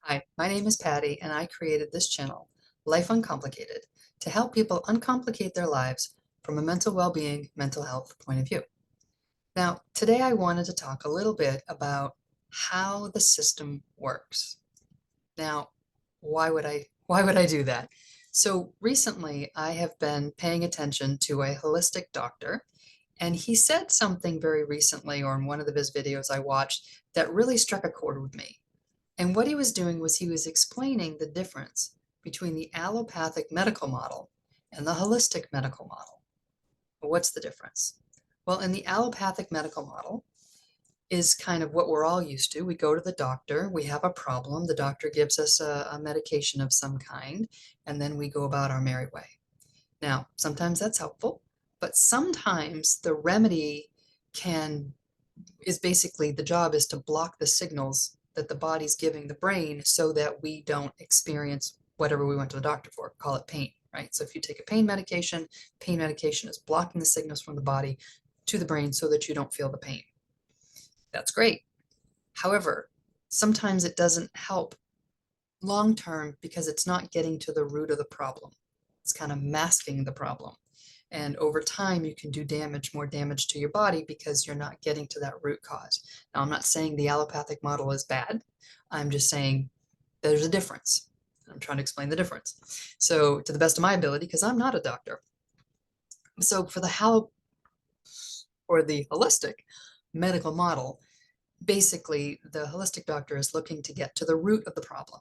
Hi, my name is Patty, and I created this channel, Life Uncomplicated, to help people uncomplicate their lives from a mental well-being, mental health point of view. Now, today I wanted to talk a little bit about how the system works. Now, why would I do that? So recently I have been paying attention to a holistic doctor, and he said something very recently, or in one of his videos I watched, that really struck a chord with me. And what he was doing was he was explaining the difference between the allopathic medical model and the holistic medical model. What's the difference? Well, in the allopathic medical model is kind of what we're all used to. We go to the doctor, we have a problem, the doctor gives us a medication of some kind, and then we go about our merry way. Now, sometimes that's helpful, but sometimes the remedy is basically the job is to block the signals that the body's giving the brain so that we don't experience whatever we went to the doctor for, call it pain, right? So if you take a pain medication is blocking the signals from the body to the brain so that you don't feel the pain. That's great. However, sometimes it doesn't help long term because it's not getting to the root of the problem. It's kind of masking the problem. And over time, you can do more damage to your body because you're not getting to that root cause. Now, I'm not saying the allopathic model is bad. I'm just saying there's a difference. I'm trying to explain the difference. So to the best of my ability, because I'm not a doctor. So for the holistic medical model, basically the holistic doctor is looking to get to the root of the problem.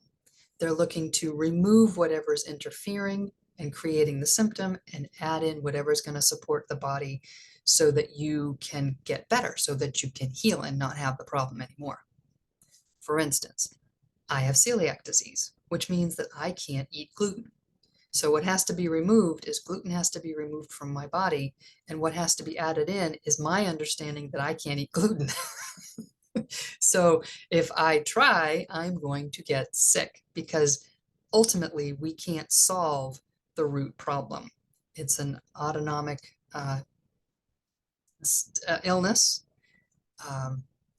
They're looking to remove whatever's interfering and creating the symptom and add in whatever's going to support the body so that you can get better, so that you can heal and not have the problem anymore. For instance, I have celiac disease, which means that I can't eat gluten. So what has to be removed is gluten has to be removed from my body, and what has to be added in is my understanding that I can't eat gluten. So if I try, I'm going to get sick because ultimately we can't solve the root problem. It's an autonomic illness.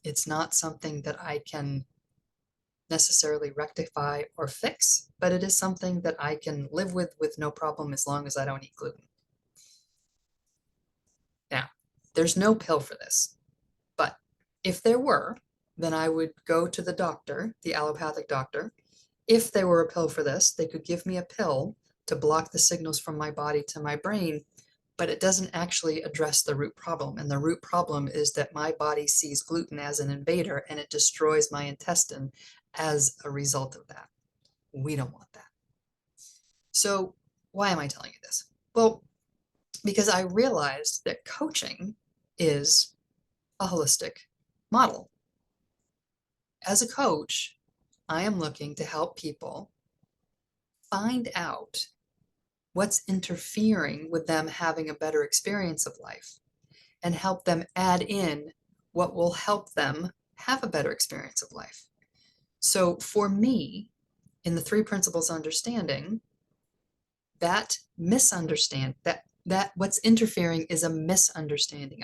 It's not something that I can necessarily rectify or fix, but it is something that I can live with no problem as long as I don't eat gluten. Now, there's no pill for this, but if there were, then I would go to the doctor, the allopathic doctor. If there were a pill for this, they could give me a pill to block the signals from my body to my brain, but it doesn't actually address the root problem. And the root problem is that my body sees gluten as an invader and it destroys my intestine as a result of that. We don't want that. So why am I telling you this? Well, because I realized that coaching is a holistic model. As a coach, I am looking to help people find out what's interfering with them having a better experience of life and help them add in what will help them have a better experience of life. So for me, in the three principles understanding, that what's interfering is a misunderstanding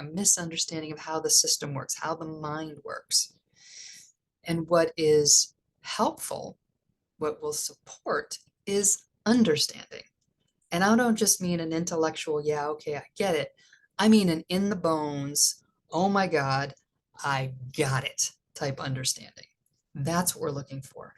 of how the system works, how the mind works. And what is helpful, what will support, is understanding. And I don't just mean an intellectual, yeah, okay, I get it. I mean an in the bones, oh my God, I got it type understanding. That's what we're looking for.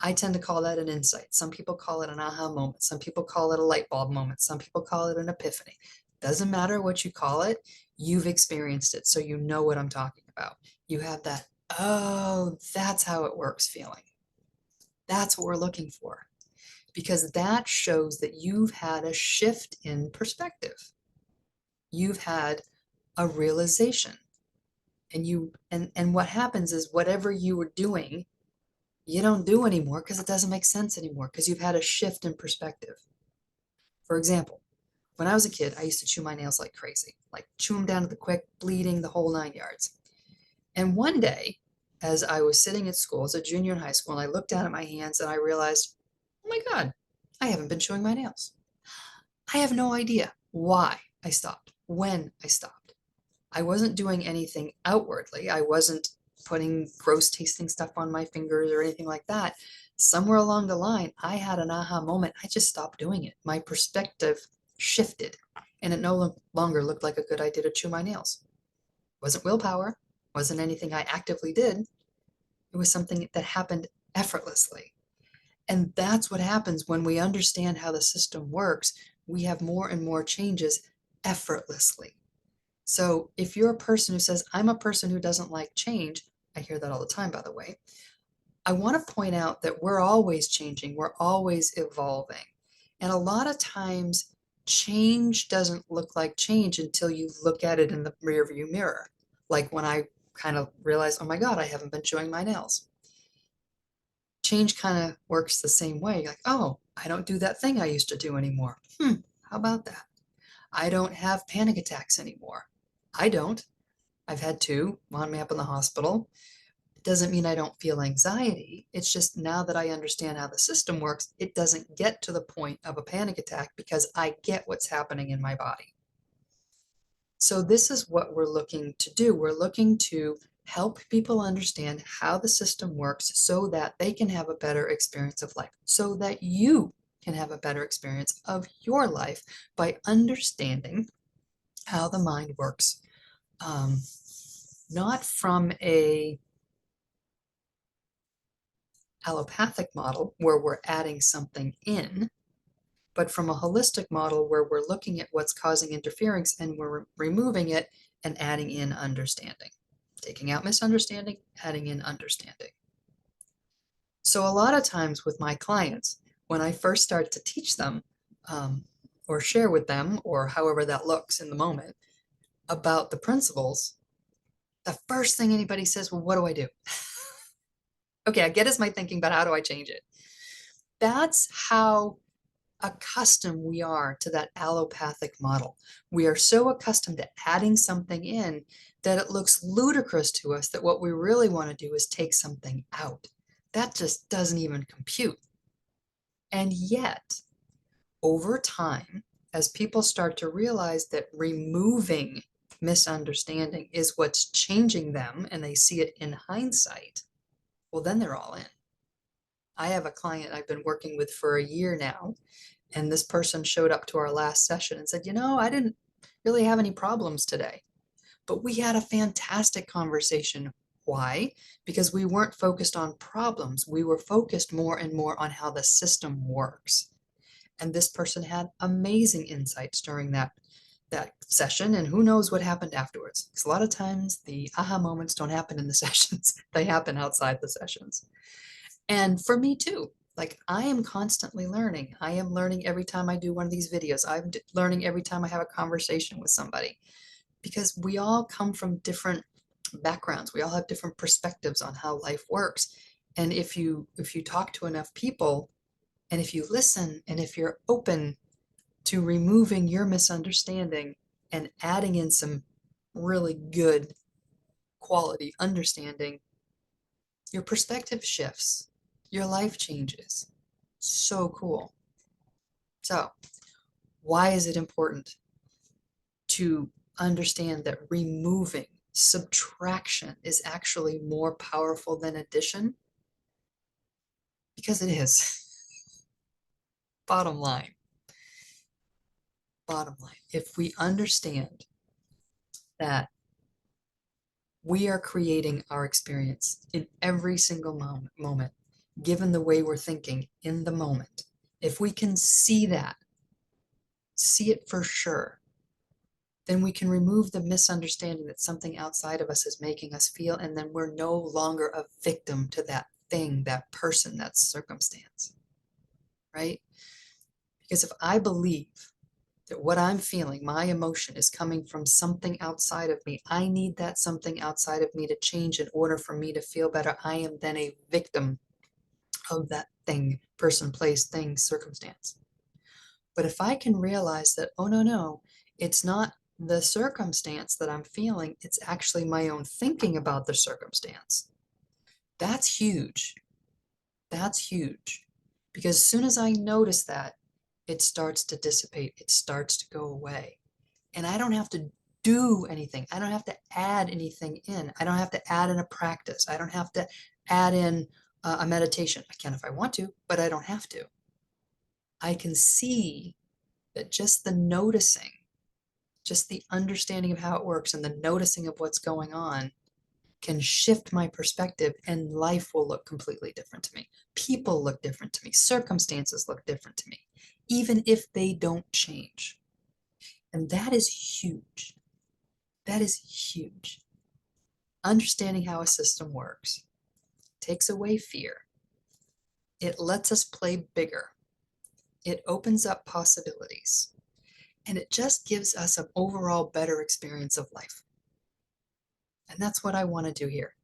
I tend to call that an insight. Some people call it an aha moment. Some people call it a light bulb moment. Some people call it an epiphany. Doesn't matter what you call it, you've experienced it, so you know what I'm talking about. You have that, oh, that's how it works feeling. That's what we're looking for, because that shows that you've had a shift in perspective. You've had a realization. And what happens is whatever you were doing, you don't do anymore because it doesn't make sense anymore because you've had a shift in perspective. For example, when I was a kid, I used to chew my nails like crazy, like chew them down to the quick, bleeding, the whole 9 yards. And one day, as I was sitting at school as a junior in high school, and I looked down at my hands and I realized, oh my God, I haven't been chewing my nails. I have no idea why I stopped, when I stopped. I wasn't doing anything outwardly. I wasn't putting gross tasting stuff on my fingers or anything like that. Somewhere along the line, I had an aha moment. I just stopped doing it. My perspective shifted, and it no longer looked like a good idea to chew my nails. It wasn't willpower, wasn't anything I actively did. It was something that happened effortlessly. And that's what happens when we understand how the system works. We have more and more changes effortlessly. So if you're a person who says, I'm a person who doesn't like change, I hear that all the time, by the way. I want to point out that we're always changing, we're always evolving. And a lot of times, change doesn't look like change until you look at it in the rearview mirror. Like when I kind of realized, oh my God, I haven't been chewing my nails. Change kind of works the same way. Like, oh, I don't do that thing I used to do anymore. How about that? I don't have panic attacks anymore. I don't. I've had two, wound me up in the hospital. It doesn't mean I don't feel anxiety. It's just now that I understand how the system works, it doesn't get to the point of a panic attack because I get what's happening in my body. So this is what we're looking to do. We're looking to help people understand how the system works so that they can have a better experience of life, so that you can have a better experience of your life by understanding how the mind works. Not from a allopathic model where we're adding something in, but from a holistic model where we're looking at what's causing interference and we're removing it and adding in understanding. Taking out misunderstanding, adding in understanding. So a lot of times with my clients, when I first start to teach them or share with them, or however that looks in the moment, about the principles, the first thing anybody says, well, what do I do? Okay, I get it's my thinking, but how do I change it? That's how accustomed we are to that allopathic model. We are so accustomed to adding something in that it looks ludicrous to us that what we really want to do is take something out. That just doesn't even compute. And yet, over time, as people start to realize that removing misunderstanding is what's changing them and they see it in hindsight, well, then they're all in. I have a client I've been working with for a year now, and this person showed up to our last session and said, you know, I didn't really have any problems today, but we had a fantastic conversation. Why? Because we weren't focused on problems. We were focused more and more on how the system works. And this person had amazing insights during that session, and who knows what happened afterwards. Because a lot of times the aha moments don't happen in the sessions, they happen outside the sessions. And for me too, like I am constantly learning. I am learning every time I do one of these videos. I'm learning every time I have a conversation with somebody, because we all come from different backgrounds. We all have different perspectives on how life works. And if you talk to enough people, and if you listen, and if you're open to removing your misunderstanding and adding in some really good quality understanding, your perspective shifts, your life changes. So cool. So, why is it important to understand that removing, subtraction is actually more powerful than addition? Because it is. Bottom line. Bottom line. If we understand that we are creating our experience in every single moment, given the way we're thinking in the moment, if we can see that, see it for sure, then we can remove the misunderstanding that something outside of us is making us feel, and then we're no longer a victim to that thing, that person, that circumstance, right? Because if I believe that what I'm feeling, my emotion, is coming from something outside of me, I need that something outside of me to change in order for me to feel better. I am then a victim of that thing, person, place, thing, circumstance. But if I can realize that, oh, no, it's not the circumstance that I'm feeling, it's actually my own thinking about the circumstance. That's huge. That's huge. Because as soon as I notice that, it starts to dissipate, it starts to go away. And I don't have to do anything. I don't have to add anything in. I don't have to add in a practice. I don't have to add in a meditation. I can if I want to, but I don't have to. I can see that just the noticing, just the understanding of how it works and the noticing of what's going on can shift my perspective, and life will look completely different to me. People look different to me. Circumstances look different to me, even if they don't change. And that is huge. That is huge. Understanding how a system works takes away fear. It lets us play bigger. It opens up possibilities. And it just gives us an overall better experience of life. And that's what I want to do here.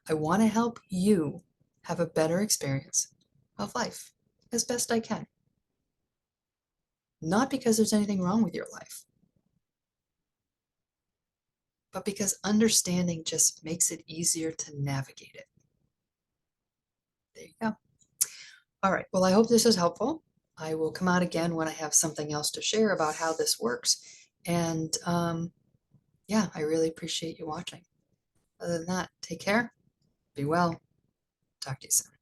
I want to help you have a better experience of life as best I can. Not because there's anything wrong with your life, but because understanding just makes it easier to navigate it. There you go. All right. Well, I hope this is helpful. I will come out again when I have something else to share about how this works. And yeah, I really appreciate you watching. Other than that, take care, be well, talk to you soon.